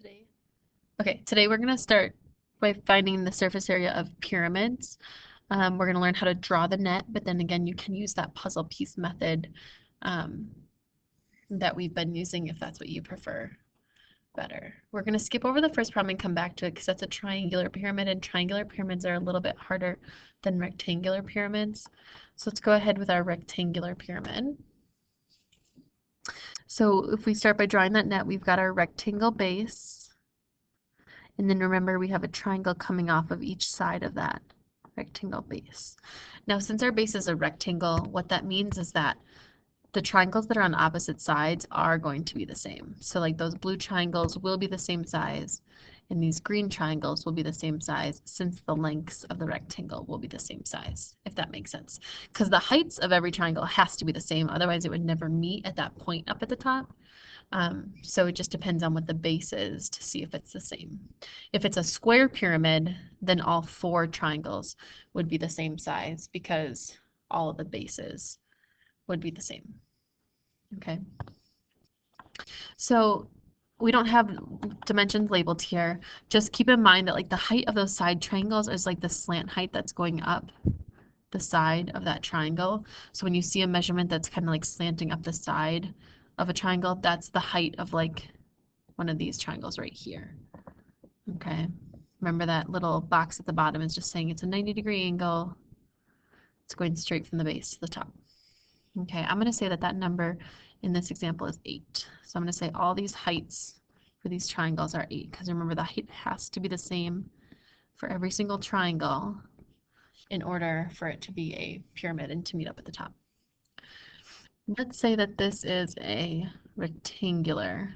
today. Okay, today we're going to start by finding the surface area of pyramids. We're going to learn how to draw the net, but then again, you can use that puzzle piece method that we've been using if that's what you prefer better. We're going to skip over the first problem and come back to it because that's a triangular pyramid, and triangular pyramids are a little bit harder than rectangular pyramids. So let's go ahead with our rectangular pyramid. So if we start by drawing that net, we've got our rectangle base. And then remember, we have a triangle coming off of each side of that rectangle base. Now, since our base is a rectangle, what that means is that the triangles that are on opposite sides are going to be the same. So like those blue triangles will be the same size, and these green triangles will be the same size since the lengths of the rectangle will be the same size, if that makes sense. Because the heights of every triangle has to be the same, otherwise it would never meet at that point up at the top. So it just depends on what the base is to see if it's the same. If it's a square pyramid, then all four triangles would be the same size because all of the bases would be the same. Okay. So we don't have dimensions labeled here. Just keep in mind that like the height of those side triangles is like the slant height that's going up the side of that triangle. So when you see a measurement that's kind of like slanting up the side of a triangle, that's the height of like one of these triangles right here. Okay. Remember that little box at the bottom is just saying it's a 90-degree angle. It's going straight from the base to the top. Okay, I'm going to say that that number in this example is 8. So I'm going to say all these heights for these triangles are 8, because remember the height has to be the same for every single triangle in order for it to be a pyramid and to meet up at the top. Let's say that this is a rectangular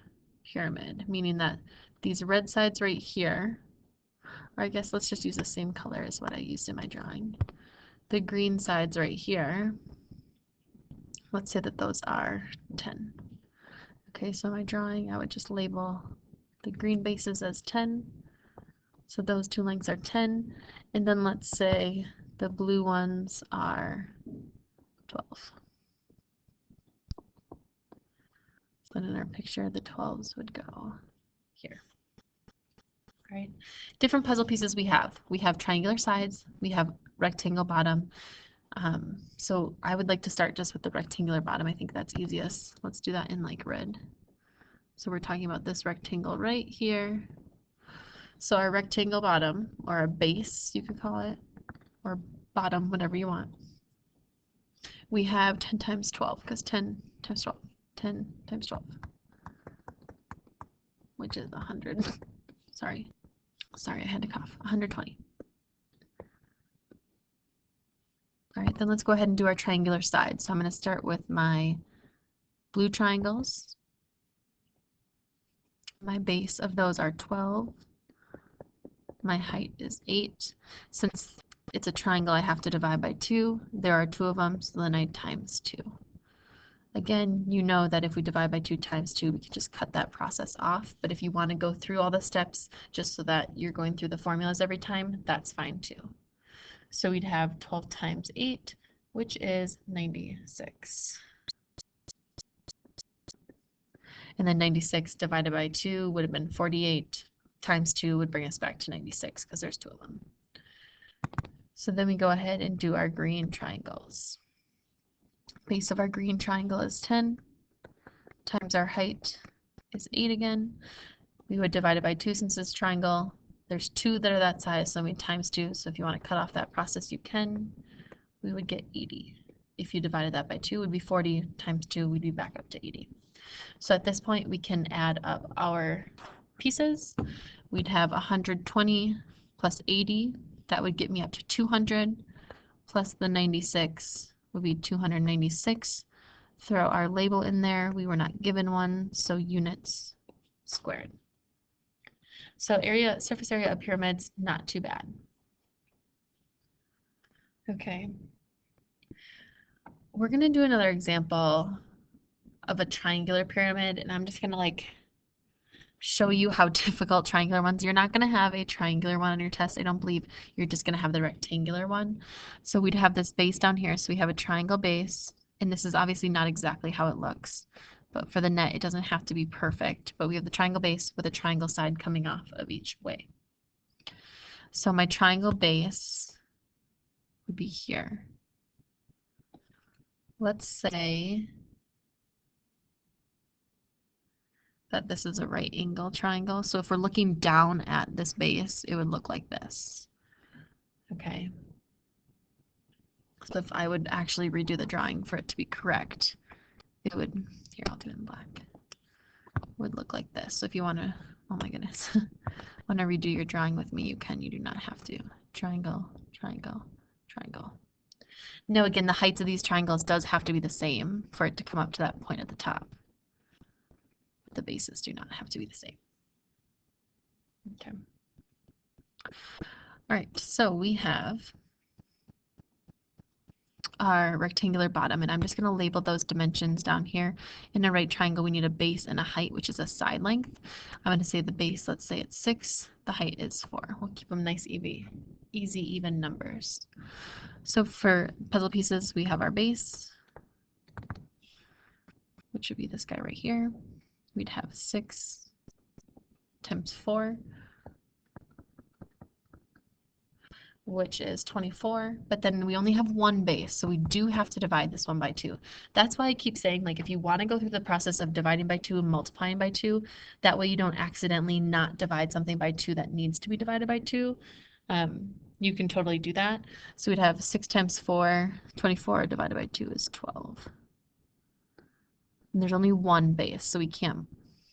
pyramid, meaning that these red sides right here, or I guess let's just use the same color as what I used in my drawing. The green sides right here, let's say that those are 10. Okay, so my drawing, I would just label the green bases as 10. So those two lengths are 10. And then let's say the blue ones are 12. So then in our picture, the 12s would go here. Right? Different puzzle pieces we have. We have triangular sides, we have rectangle bottom. So I would like to start just with the rectangular bottom. I think that's easiest. Let's do that in like red. So we're talking about this rectangle right here. So our rectangle bottom, or a base, you could call it, or bottom, whatever you want. We have 10 times 12, because 10 times 12, 10 times 12, which is 100. Sorry, I had to cough. 120. All right, then let's go ahead and do our triangular sides. So I'm going to start with my blue triangles. My base of those are 12. My height is 8. Since it's a triangle, I have to divide by 2. There are 2 of them, so then I times 2. Again, you know that if we divide by 2 times 2, we can just cut that process off. But if you want to go through all the steps just so that you're going through the formulas every time, that's fine too. So we'd have 12 times 8, which is 96. And then 96 divided by 2 would have been 48. Times 2 would bring us back to 96 because there's 2 of them. So then we go ahead and do our green triangles. Base of our green triangle is 10 times our height is 8 again. We would divide it by 2 since it's triangle. There's 2 that are that size, so we times 2. So if you want to cut off that process, you can. We would get 80. If you divided that by 2, it would be 40 times 2, we'd be back up to 80. So at this point, we can add up our pieces. We'd have 120 plus 80. That would get me up to 200, plus the 96 would be 296. Throw our label in there. We were not given one, so units squared. So surface area of pyramids, not too bad. Okay. We're going to do another example of a triangular pyramid, and I'm just going to like show you how difficult triangular ones. You're not going to have a triangular one on your test, I don't believe. You're just going to have the rectangular one. So we'd have this base down here. So we have a triangle base, and this is obviously not exactly how it looks, but for the net, it doesn't have to be perfect. But we have the triangle base with a triangle side coming off of each way. So my triangle base would be here. Let's say that this is a right angle triangle. So if we're looking down at this base, it would look like this. Okay. So if I would actually redo the drawing for it to be correct, it would, here, I'll do it in black, would look like this. So if you want to, oh my goodness, want to redo your drawing with me, you can. You do not have to. Triangle, triangle, triangle. No, again, the heights of these triangles does have to be the same for it to come up to that point at the top. The bases do not have to be the same. Okay. All right, so we have our rectangular bottom, and I'm just going to label those dimensions down here. In a right triangle, we need a base and a height, which is a side length. I'm going to say the base, let's say it's 6, the height is 4. We'll keep them nice, easy, even numbers. So for puzzle pieces, we have our base, which would be this guy right here. We'd have 6 times 4, which is 24, but then we only have one base, so we do have to divide this one by 2. That's why I keep saying, like, if you want to go through the process of dividing by 2 and multiplying by 2, that way you don't accidentally not divide something by 2 that needs to be divided by 2. You can totally do that. So we'd have 6 times 4, 24 divided by 2 is 12. And there's only one base, so we can't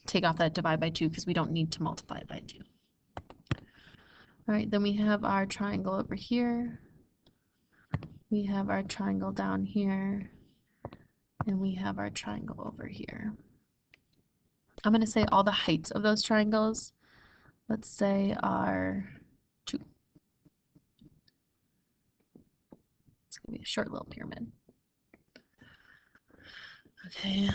take off that divide by 2 because we don't need to multiply it by 2. All right, then we have our triangle over here. We have our triangle down here. And we have our triangle over here. I'm going to say all the heights of those triangles, let's say, are 2. It's going to be a short little pyramid. Okay,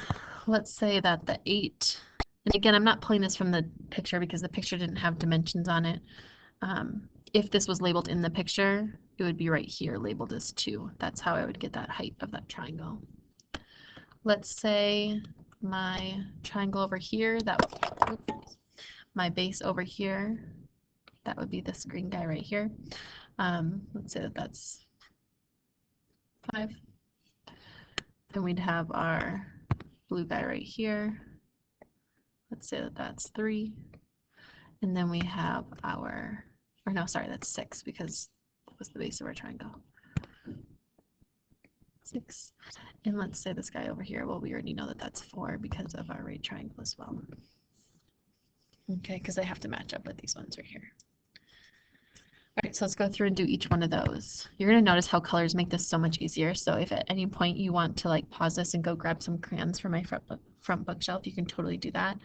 let's say that the 8, and again, I'm not pulling this from the picture because the picture didn't have dimensions on it. If this was labeled in the picture, it would be right here labeled as 2. That's how I would get that height of that triangle. Let's say my triangle over here, my base over here, that would be this green guy right here. Let's say that that's 5. Then we'd have our blue guy right here. Let's say that that's 3. And then we have our, or no, sorry, that's 6 because that was the base of our triangle. 6. And let's say this guy over here, well, we already know that that's 4 because of our right triangle as well. Okay, because they have to match up with these ones right here. All right, so let's go through and do each one of those. You're going to notice how colors make this so much easier. So if at any point you want to like pause this and go grab some crayons from my front bookshelf, you can totally do that.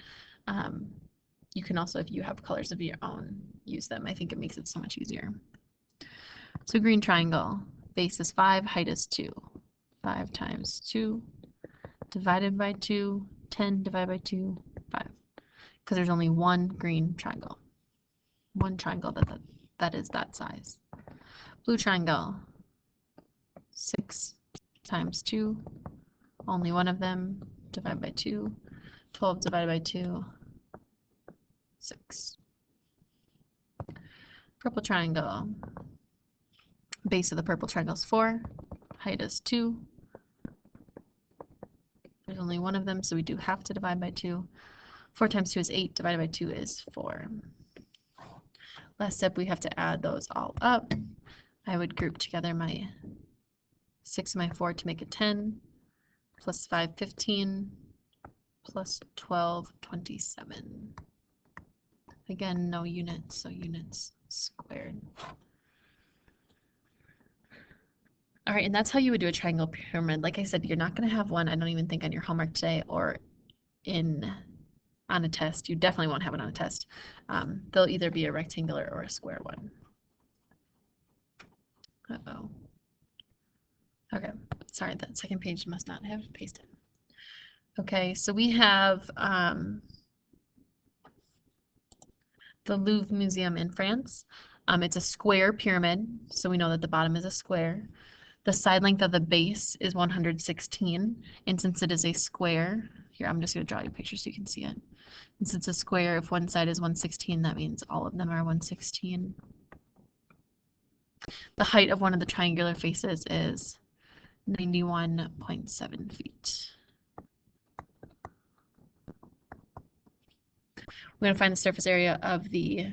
You can also, if you have colors of your own, use them. I think it makes it so much easier. So green triangle, base is 5, height is 2. 5 times 2 divided by 2, 10 divided by 2, 5. Because there's only one green triangle. One triangle that is that size. Blue triangle, 6 times 2, only one of them, divided by 2. 12 divided by 2, 6. Purple triangle, base of the purple triangle is 4, height is 2. There's only one of them, so we do have to divide by 2. 4 times 2 is 8, divided by 2 is 4. Last step, we have to add those all up. I would group together my 6 and my 4 to make a 10, plus 5, 15, plus 12, 27. Again, no units, so units squared. All right, and that's how you would do a triangle pyramid. Like I said, you're not going to have one, I don't even think, on your homework today or on a test. You definitely won't have it on a test. They'll either be a rectangular or a square one. Uh-oh. Okay, sorry, that second page must not have pasted. Okay, so we have the Louvre Museum in France. It's a square pyramid, so we know that the bottom is a square. The side length of the base is 116, and since it is a square, here, I'm just going to draw you a picture so you can see it. And since it's a square, if one side is 116, that means all of them are 116. The height of one of the triangular faces is 91.7 feet. We're going to find the surface area of the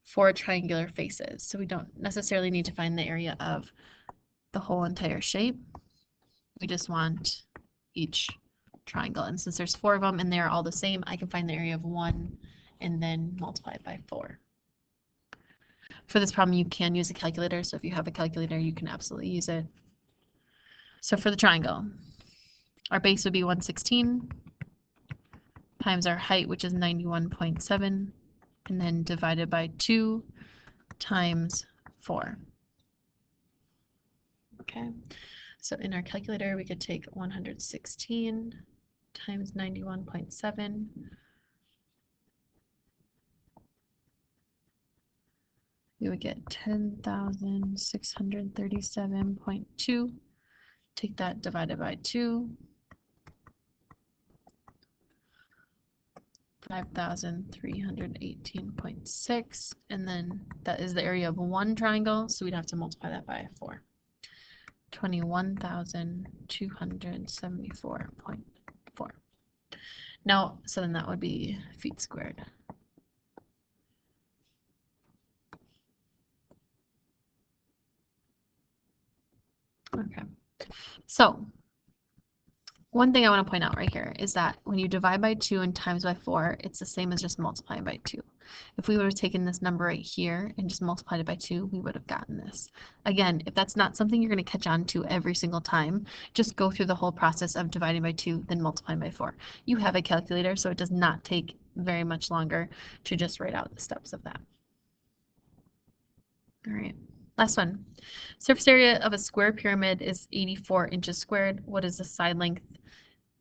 4 triangular faces. So we don't necessarily need to find the area of the whole entire shape. We just want each triangle. And since there's 4 of them and they're all the same, I can find the area of one and then multiply it by 4. For this problem, you can use a calculator. So if you have a calculator, you can absolutely use it. So for the triangle, our base would be 116 times our height, which is 91.7, and then divided by 2 times 4. Okay, so in our calculator, we could take 116 times 91.7. We would get 10,637.2. Take that divided by 2. 5,318.6, and then that is the area of one triangle, so we'd have to multiply that by 4. 21,274.4. Now, so then that would be feet squared. Okay, so one thing I want to point out right here is that when you divide by 2 and times by 4, it's the same as just multiplying by 2. If we would have taken this number right here and just multiplied it by 2, we would have gotten this. Again, if that's not something you're going to catch on to every single time, just go through the whole process of dividing by 2, then multiplying by 4. You have a calculator, so it does not take very much longer to just write out the steps of that. All right. Last one. Surface area of a square pyramid is 84 inches squared. What is the side length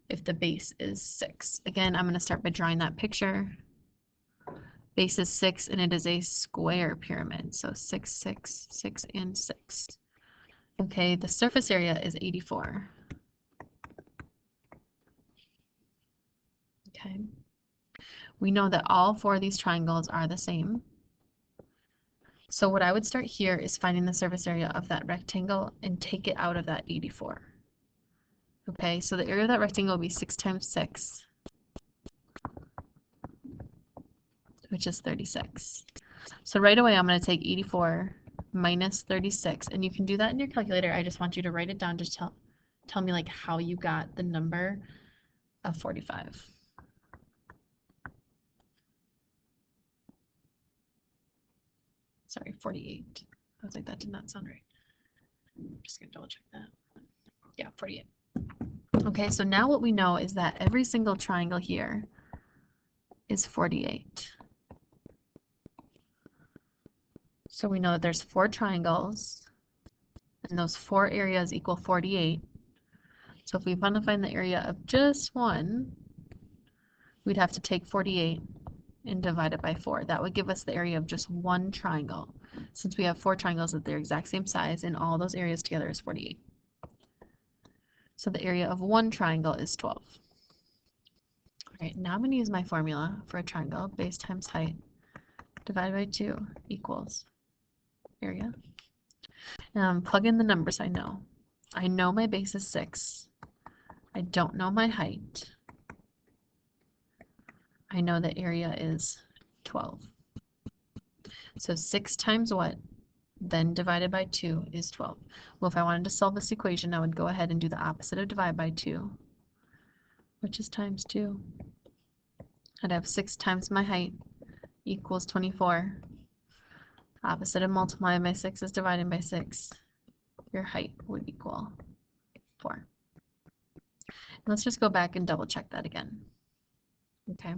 if the base is 6? Again, I'm going to start by drawing that picture. Base is 6 and it is a square pyramid. So 6, 6, 6, and 6. Okay, the surface area is 84. Okay. We know that all 4 of these triangles are the same. So what I would start here is finding the surface area of that rectangle and take it out of that 84. Okay, so the area of that rectangle will be 6 times 6, which is 36. So right away I'm going to take 84 minus 36, and you can do that in your calculator. I just want you to write it down. Just tell me like how you got the number of 45. Sorry, 48. I was like, that did not sound right. I'm just going to double check that. Yeah, 48. Okay, so now what we know is that every single triangle here is 48. So we know that there's 4 triangles, and those 4 areas equal 48. So if we want to find the area of just one, we'd have to take 48 and divide it by 4. That would give us the area of just one triangle, since we have 4 triangles that they're exact same size, and all those areas together is 48. So the area of one triangle is 12. All right, now I'm going to use my formula for a triangle. Base times height divided by 2 equals area. Plug in the numbers I know. I know my base is 6. I don't know my height. I know the area is 12. So 6 times what? Then divided by 2 is 12. Well, if I wanted to solve this equation, I would go ahead and do the opposite of divide by 2, which is times 2. I'd have 6 times my height equals 24. Opposite of multiplying by 6 is dividing by 6. Your height would equal 4. Let's just go back and double check that again. Okay.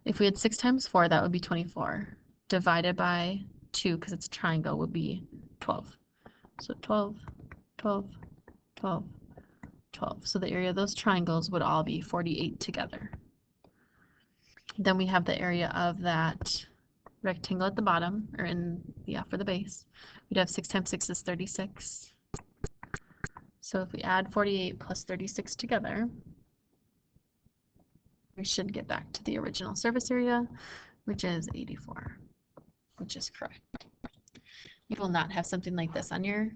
If we had 6 times 4, that would be 24. Divided by 2, because it's a triangle, would be 12. So 12, 12, 12, 12. So the area of those triangles would all be 48 together. Then we have the area of that rectangle at the bottom, or in, yeah, for the base. We'd have 6 times 6 is 36. So if we add 48 plus 36 together, we should get back to the original surface area, which is 84, which is correct. You will not have something like this on your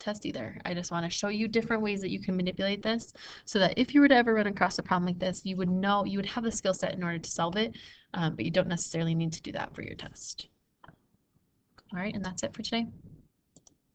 test either. I just want to show you different ways that you can manipulate this so that if you were to ever run across a problem like this, you would know, you would have the skill set in order to solve it, but you don't necessarily need to do that for your test. All right, and that's it for today.